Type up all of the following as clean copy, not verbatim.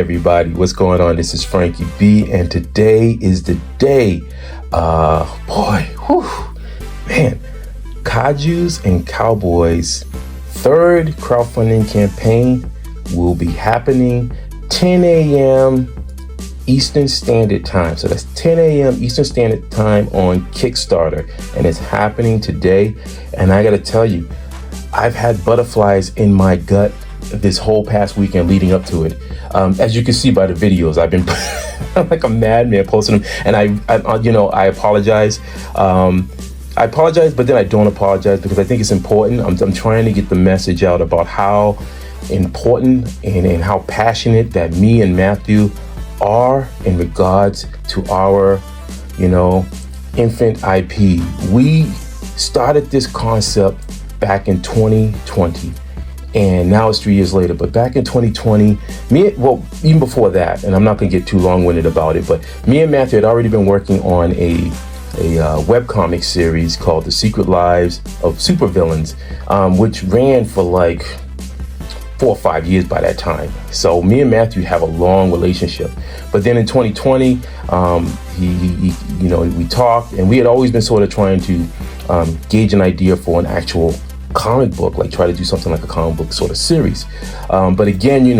everybody, what's going on? This is Frankie B, and today is the day. Kaijus and Cowboys third crowdfunding campaign will be happening 10 a.m. Eastern Standard Time. So that's 10 a.m. Eastern Standard Time on Kickstarter, and it's happening today. And I gotta tell you, I've had butterflies in my gut this whole past weekend leading up to it. As you can see by the videos, I've been I'm like a madman posting them, and I apologize. I apologize, but then I don't apologize because I think it's important. I'm trying to get the message out about how important and how passionate that me and Matthew are in regards to our, infant IP. We started this concept back in 2020, and now it's 3 years later. But back in 2020, even before that, and I'm not gonna get too long-winded about it, but me and Matthew had already been working on a webcomic series called The Secret Lives of Supervillains, which ran for like 4 or 5 years by that time. So me and Matthew have a long relationship. But then in 2020, we talked, and we had always been sort of trying to gauge an idea for an actual comic book, like try to do something like a comic book sort of series. But again, you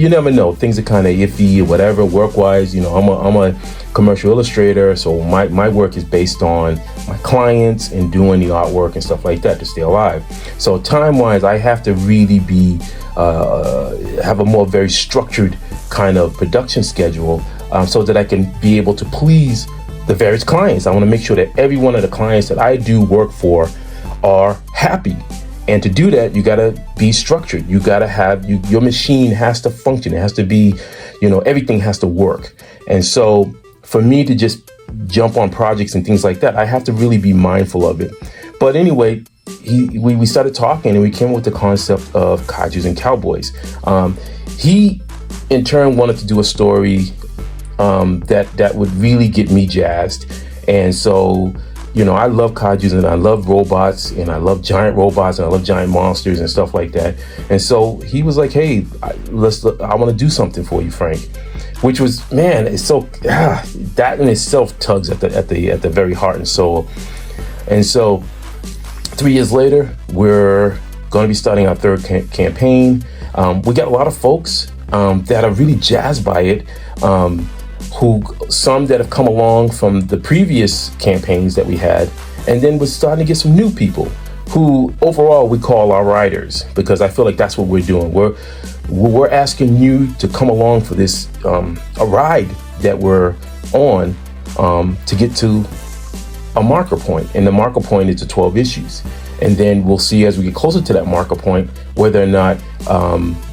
never know. Things are kind of iffy or whatever work-wise. I'm a commercial illustrator, so my work is based on my clients and doing the artwork and stuff like that to stay alive. So time-wise, I have to really have a very structured kind of production schedule, so that I can be able to please the various clients. I want to make sure that every one of the clients that I do work for are happy. And to do that, you gotta be structured. You gotta have, your machine has to function. It has to be, everything has to work. And so for me to just jump on projects and things like that, I have to really be mindful of it. But anyway, we started talking, and we came up with the concept of Kaijus and Cowboys. He in turn wanted to do a story that would really get me jazzed. And so, I love kaijus, and I love robots, and I love giant robots, and I love giant monsters and stuff like that. And so he was like, "Hey, I want to do something for you, Frank," which was, man, it's so that in itself tugs at the very heart and soul. And so 3 years later, we're going to be starting our third campaign. We got a lot of folks that are really jazzed by it. Some that have come along from the previous campaigns that we had, and then we're starting to get some new people who overall we call our riders, because I feel like that's what we're doing. We're asking you to come along for this a ride that we're on to get to a marker point, and the marker point is the 12 issues. And then we'll see as we get closer to that marker point whether or not,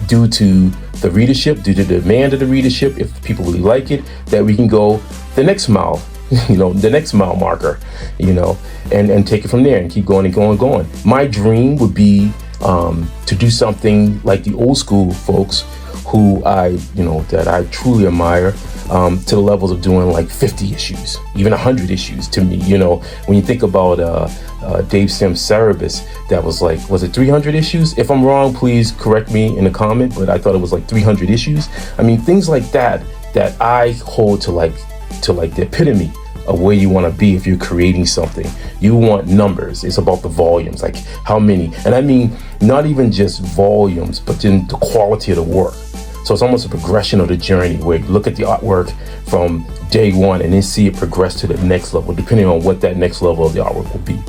due to the readership, due to the demand of the readership, if people really like it, that we can go the next mile, the next mile marker, and take it from there and keep going and going and going. My dream would be to do something like the old school folks who that I truly admire, to the levels of doing like 50 issues, even 100 issues to me. When you think about Dave Sim's Cerebus, that was it 300 issues? If I'm wrong, please correct me in the comment, but I thought it was like 300 issues. I mean, things like that I hold to like the epitome of where you want to be if you're creating something. You want numbers. It's about the volumes, like how many. And I mean, not even just volumes, but then the quality of the work. So it's almost a progression of the journey where you look at the artwork from day one and then see it progress to the next level, depending on what that next level of the artwork will be.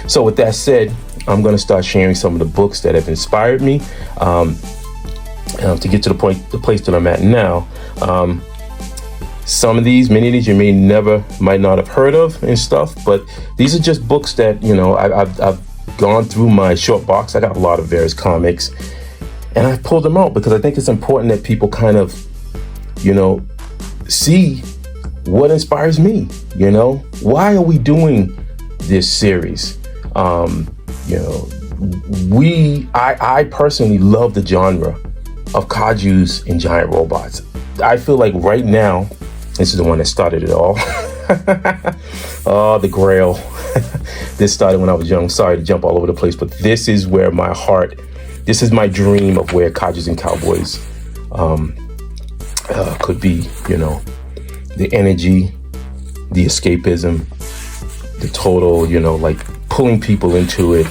So with that said, I'm going to start sharing some of the books that have inspired me to get to the place that I'm at now. Many of these you might not have heard of and stuff, but these are just books that, I've gone through my short box. I got a lot of various comics, and I've pulled them out because I think it's important that people kind of, see what inspires me. Why are we doing this series? I personally love the genre of kaijus and giant robots. I feel like right now, this is the one that started it all. Oh, the Grail. This started when I was young. Sorry to jump all over the place, but this is where this is my dream of where Kaijus and Cowboys Could be, the energy, the escapism, the total, like pulling people into it,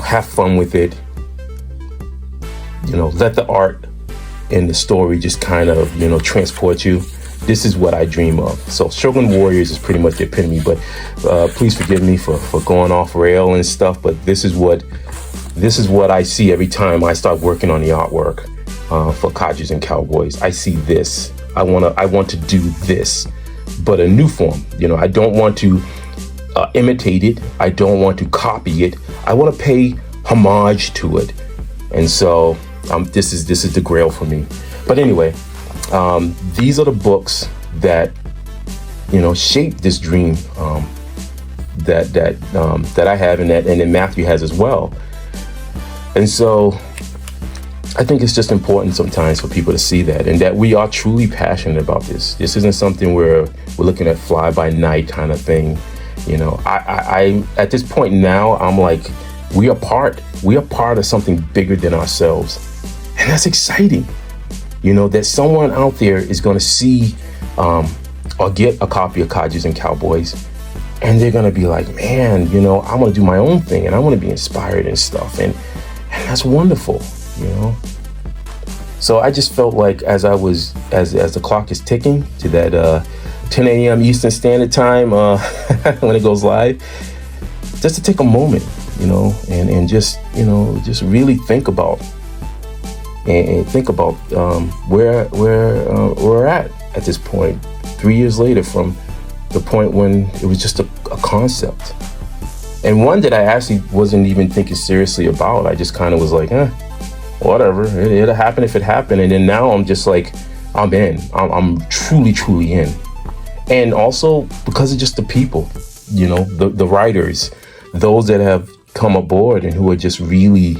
have fun with it, let the art and the story just kind of, transport you. This is what I dream of. So Shogun Warriors is pretty much the epitome, but please forgive me for going off rail and stuff, but this is what I see every time I start working on the artwork for Kaijus and Cowboys. I see this. I want to do this, but a new form. I don't want to imitate it. I don't want to copy it. I want to pay homage to it. And so this is the grail for me. But anyway, these are the books that shaped this dream that I have, and then Matthew has as well. And so I think it's just important sometimes for people to see that, and that we are truly passionate about this. This isn't something where we're looking at fly by night kind of thing. I at this point now, I'm like, we are part of something bigger than ourselves. And that's exciting. That someone out there is going to see or get a copy of Kaijus and Cowboys, and they're going to be like, man, I want to do my own thing, and I want to be inspired and stuff. And that's wonderful, So I just felt like as the clock is ticking to that 10 a.m. Eastern Standard Time when it goes live, just to take a moment, and just really think about where we're at this point, 3 years later from the point when it was just a concept, and one that I actually wasn't even thinking seriously about. I just kind of was like, whatever, it'll happen if it happened. And then now I'm just like, I'm in. I'm truly in. And also because of just the people, the writers, those that have come aboard and who are just really,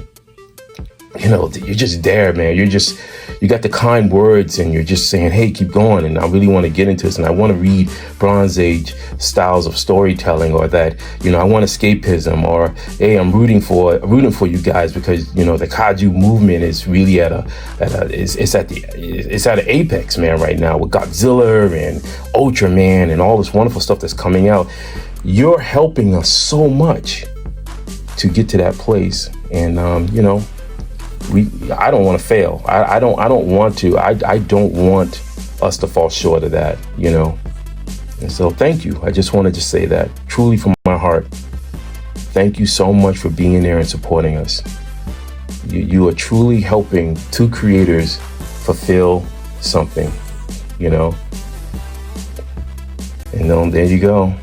you're just there, man. You got the kind words, and you're just saying, hey, keep going. And I really want to get into this, and I want to read Bronze Age styles of storytelling, or that, I want escapism, or hey, I'm rooting for you guys because, the Kaiju movement is really at an apex, man, right now, with Godzilla and Ultraman and all this wonderful stuff that's coming out. You're helping us so much to get to that place. And, I don't want to fail. I don't want to. I don't want us to fall short of that, And so thank you. I just wanted to say that truly from my heart. Thank you so much for being there and supporting us. You are truly helping two creators fulfill something, And there you go.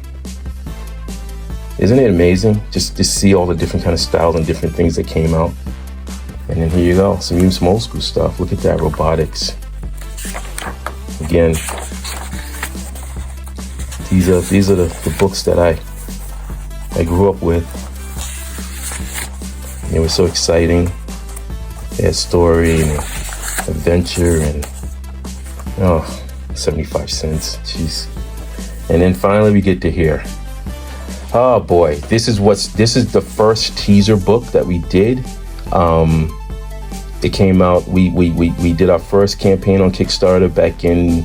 Isn't it amazing just to see all the different kind of styles and different things that came out? And then here you go, some old school stuff. Look at that, robotics. Again, these are the books that I grew up with. They were so exciting. They had story and adventure and 75 cents. Jeez. And then finally we get to here. Oh boy, this is the first teaser book that we did. It came out, we did our first campaign on Kickstarter back in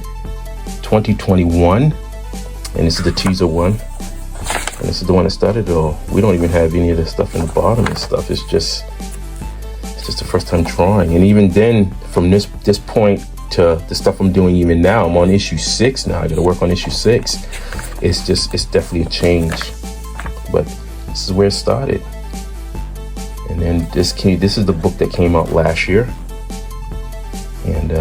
2021, and this is the teaser one, and this is the one that started it all. We don't even have any of the stuff in the bottom and stuff. It's just the first time drawing. And even then, from this point to the stuff I'm doing even now, I'm on issue 6 now. I gotta work on issue 6. It's definitely a change, but this is where it started. And then this is the book that came out last year, and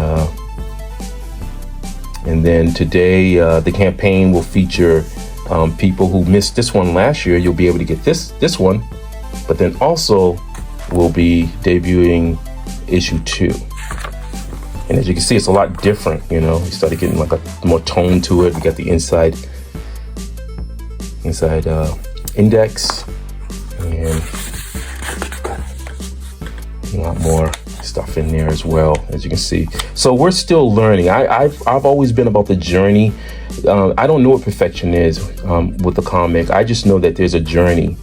then today the campaign will feature people who missed this one last year. You'll be able to get this one, but then also we'll be debuting issue 2. And as you can see, it's a lot different. We started getting like a more tone to it. We got the inside index and a lot more stuff in there as well, as you can see. So we're still learning. I've always been about the journey. I don't know what perfection is with the comic. I just know that there's a journey.